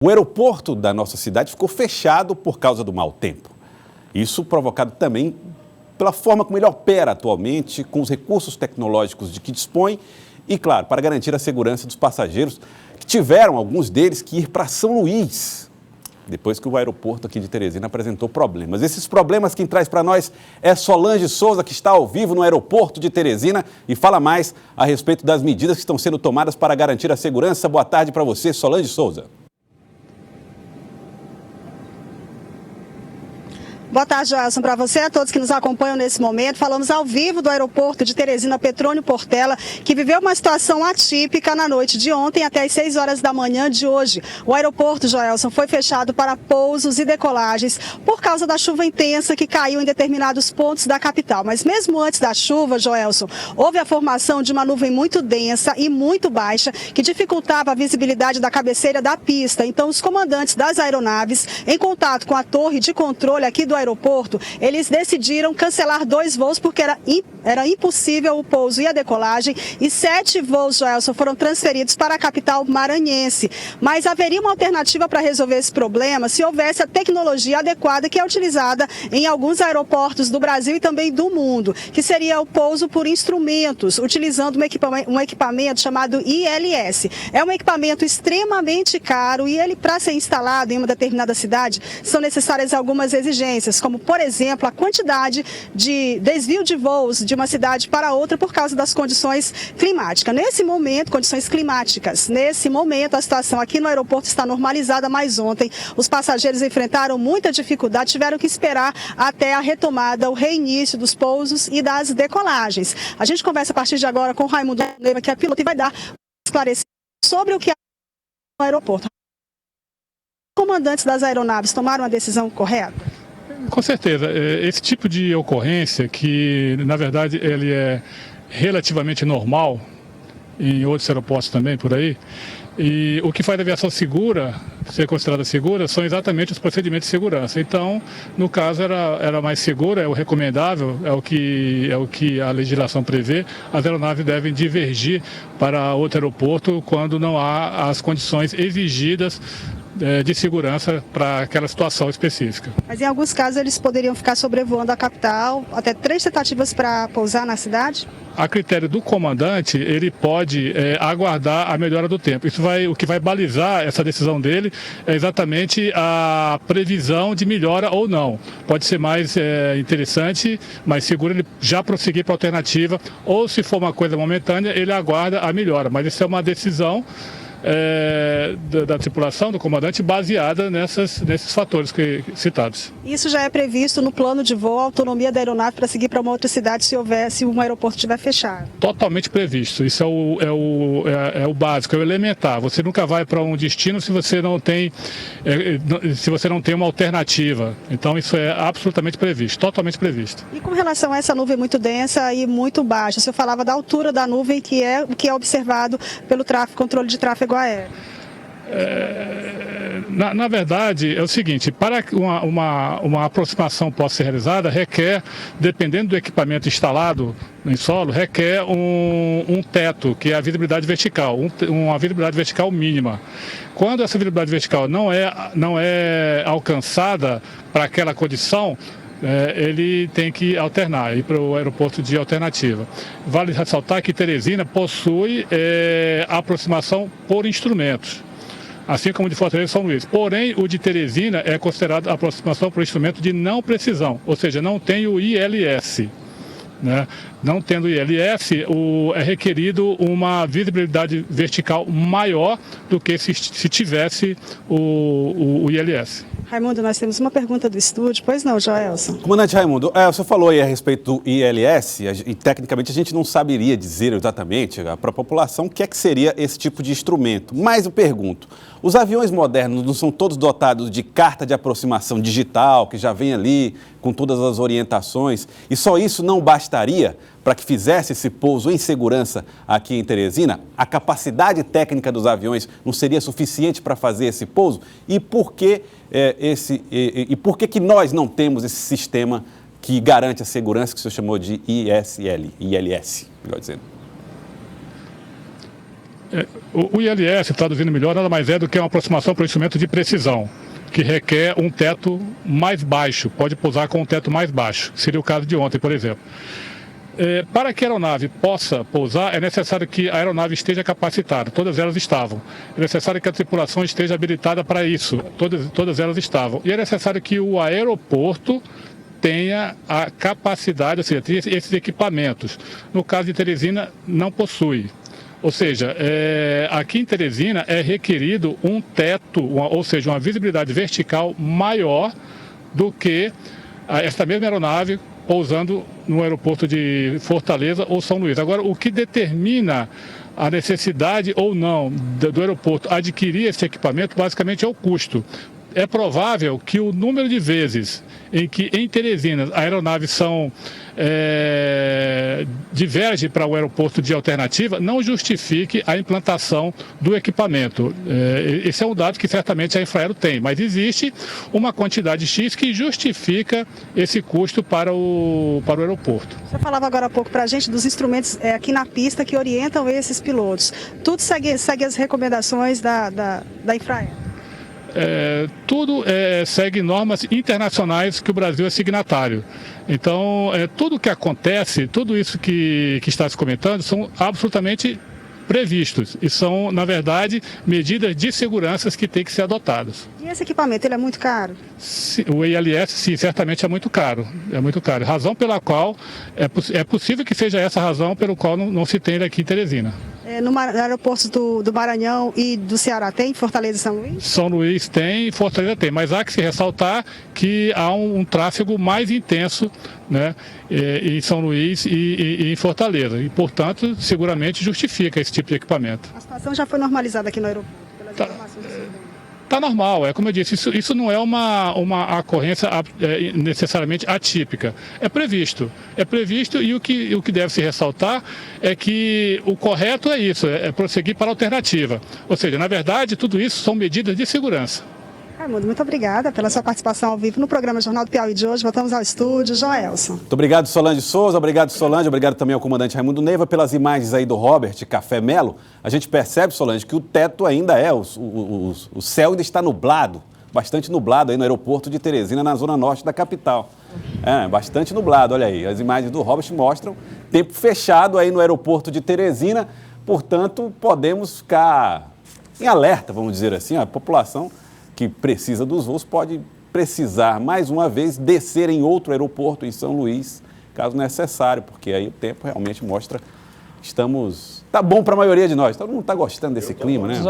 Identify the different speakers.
Speaker 1: O aeroporto da nossa cidade ficou fechado por causa do mau tempo. Isso provocado também pela forma como ele opera atualmente, com os recursos tecnológicos de que dispõe e, claro, para garantir a segurança dos passageiros, que tiveram, alguns deles, que ir para São Luís, depois que o aeroporto aqui de Teresina apresentou problemas. Esses problemas quem traz para nós é Solange Souza, que está ao vivo no aeroporto de Teresina e fala mais a respeito das medidas que estão sendo tomadas para garantir a segurança. Boa tarde para você, Solange Souza.
Speaker 2: Boa tarde, Joelson, para você e a todos que nos acompanham nesse momento. Falamos ao vivo do aeroporto de Teresina, Petrônio Portela, que viveu uma situação atípica na noite de ontem até as 6 horas da manhã de hoje. O aeroporto, Joelson, foi fechado para pousos e decolagens por causa da chuva intensa que caiu em determinados pontos da capital. Mas mesmo antes da chuva, Joelson, houve a formação de uma nuvem muito densa e muito baixa que dificultava a visibilidade da cabeceira da pista. Então, os comandantes das aeronaves, em contato com a torre de controle aqui do aeroporto, eles decidiram cancelar 2 voos porque era impossível o pouso e a decolagem, e 7 voos, Joelson, foram transferidos para a capital maranhense. Mas haveria uma alternativa para resolver esse problema se houvesse a tecnologia adequada que é utilizada em alguns aeroportos do Brasil e também do mundo, que seria o pouso por instrumentos, utilizando um equipamento chamado ILS. É um equipamento extremamente caro e ele, para ser instalado em uma determinada cidade, são necessárias algumas exigências, como, por exemplo, a quantidade de desvio de voos de uma cidade para outra por causa das condições climáticas. Nesse momento, a situação aqui no aeroporto está normalizada, mas ontem os passageiros enfrentaram muita dificuldade, tiveram que esperar até a retomada, o reinício dos pousos e das decolagens. A gente conversa a partir de agora com o Raimundo Neiva, que é piloto, e vai dar esclarecimento sobre o que é o aeroporto. Os comandantes das aeronaves tomaram a decisão correta?
Speaker 3: Com certeza. Esse tipo de ocorrência, que na verdade ele é relativamente normal em outros aeroportos também por aí, e o que faz a aviação segura ser considerada segura são exatamente os procedimentos de segurança. Então, no caso, era mais seguro, é o recomendável, é o que a legislação prevê. As aeronaves devem divergir para outro aeroporto quando não há as condições exigidas de segurança para aquela situação específica.
Speaker 2: Mas em alguns casos eles poderiam ficar sobrevoando a capital, até 3 tentativas para pousar na cidade?
Speaker 3: A critério do comandante, ele pode aguardar a melhora do tempo. O que vai balizar essa decisão dele é exatamente a previsão de melhora ou não. Pode ser mais interessante, mais seguro ele já prosseguir para a alternativa, ou se for uma coisa momentânea, ele aguarda a melhora. Mas isso é uma decisão da tripulação, do comandante, baseada nesses fatores citados.
Speaker 2: Isso já é previsto no plano de voo, a autonomia da aeronave para seguir para uma outra cidade se um aeroporto estiver fechado?
Speaker 3: Totalmente previsto. Isso é o básico, é o elementar. Você nunca vai para um destino se você não tem uma alternativa. Então isso é absolutamente previsto, totalmente previsto.
Speaker 2: E com relação a essa nuvem muito densa e muito baixa, o senhor falava da altura da nuvem, que é observado pelo controle de tráfego aéreo.
Speaker 3: Na verdade, é o seguinte, para que uma aproximação possa ser realizada, requer, dependendo do equipamento instalado em solo, requer um teto, que é a visibilidade vertical, uma visibilidade vertical mínima. Quando essa visibilidade vertical não é alcançada para aquela condição, ele tem que alternar, ir para o aeroporto de alternativa. Vale ressaltar que Teresina possui aproximação por instrumentos, assim como de Fortaleza e São Luís. Porém, o de Teresina é considerado aproximação por instrumento de não precisão, ou seja, não tem o ILS. Né? Não tendo ILS, é requerido uma visibilidade vertical maior do que se tivesse o ILS.
Speaker 2: Raimundo, nós temos uma pergunta do estúdio, pois não, Joelson?
Speaker 1: Comandante Raimundo, o senhor falou aí a respeito do ILS, e tecnicamente a gente não saberia dizer exatamente para a população o que é que seria esse tipo de instrumento. Mas eu pergunto, os aviões modernos não são todos dotados de carta de aproximação digital, que já vem ali com todas as orientações, e só isso não bastaria para que fizesse esse pouso em segurança aqui em Teresina? A capacidade técnica dos aviões não seria suficiente para fazer esse pouso? E por que que nós não temos esse sistema que garante a segurança que o senhor chamou de ILS, melhor dizendo?
Speaker 3: O ILS, traduzindo melhor, nada mais é do que uma aproximação para o instrumento de precisão, que requer um teto mais baixo, pode pousar com um teto mais baixo, seria o caso de ontem, por exemplo. Para que a aeronave possa pousar, é necessário que a aeronave esteja capacitada, todas elas estavam. É necessário que a tripulação esteja habilitada para isso, todas elas estavam. E é necessário que o aeroporto tenha a capacidade, ou seja, tenha esses equipamentos. No caso de Teresina, não possui. Ou seja, aqui em Teresina é requerido um teto, ou seja, uma visibilidade vertical maior do que esta mesma aeronave pousando no aeroporto de Fortaleza ou São Luís. Agora, o que determina a necessidade ou não do aeroporto adquirir esse equipamento, basicamente é o custo. É provável que o número de vezes em que em Teresina aeronaves divergem para o aeroporto de alternativa não justifique a implantação do equipamento. Esse é um dado que certamente a Infraero tem, mas existe uma quantidade X que justifica esse custo para o aeroporto.
Speaker 2: Você falava agora há pouco para a gente dos instrumentos aqui na pista que orientam esses pilotos. Tudo segue as recomendações da Infraero?
Speaker 3: Tudo segue normas internacionais que o Brasil é signatário. Então, tudo o que acontece, tudo isso que está se comentando, são absolutamente previstos e são, na verdade, medidas de segurança que têm que ser adotadas.
Speaker 2: E esse equipamento, ele é muito caro?
Speaker 3: O ILS, sim, certamente é muito caro. É muito caro. Razão pela qual, é possível que seja essa razão pela qual não se tem aqui em Teresina.
Speaker 2: No aeroporto do Maranhão e do Ceará tem? Fortaleza e São Luís?
Speaker 3: São Luís tem, Fortaleza tem, mas há que se ressaltar que há um tráfego mais intenso, né, em São Luís e em Fortaleza. E, portanto, seguramente justifica esse tipo de equipamento.
Speaker 2: A situação já foi normalizada aqui no aeroporto, pelas informações do senhor?
Speaker 3: Está normal, como eu disse, isso não é uma ocorrência necessariamente atípica. É previsto e o que deve se ressaltar é que o correto é isso, é prosseguir para a alternativa. Ou seja, na verdade, tudo isso são medidas de segurança.
Speaker 2: Raimundo, muito obrigada pela sua participação ao vivo no programa Jornal do Piauí de hoje. Voltamos ao estúdio. Joelson.
Speaker 1: Muito obrigado, Solange Souza. Obrigado, Solange. Obrigado também ao comandante Raimundo Neiva pelas imagens aí do Robert Café Melo. A gente percebe, Solange, que o teto ainda o céu ainda está nublado, bastante nublado aí no aeroporto de Teresina, na zona norte da capital. Bastante nublado, olha aí. As imagens do Robert mostram tempo fechado aí no aeroporto de Teresina. Portanto, podemos ficar em alerta, vamos dizer assim, a população que precisa dos voos pode precisar, mais uma vez, descer em outro aeroporto em São Luís, caso necessário, porque aí o tempo realmente mostra, tá bom para a maioria de nós, todo mundo está gostando desse clima, né?